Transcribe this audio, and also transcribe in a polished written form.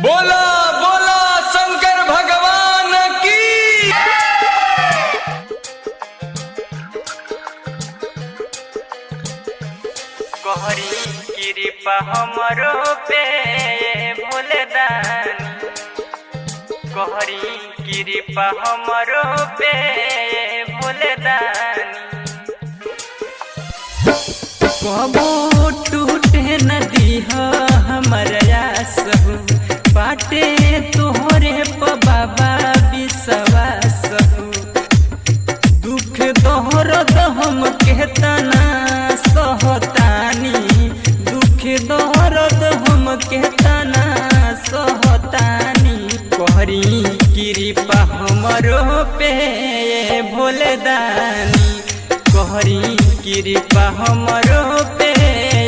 बोला बोला शंकर भगवान की। कोहरी कृपा हमरो पे भोले दानी, कोहरी कृपा हमरो पे भोले दानी। कबो टूटे नदी हमर आस हो, बाटे तोहरे प बाबा विश्वास हो। दुख दोहर हम के तना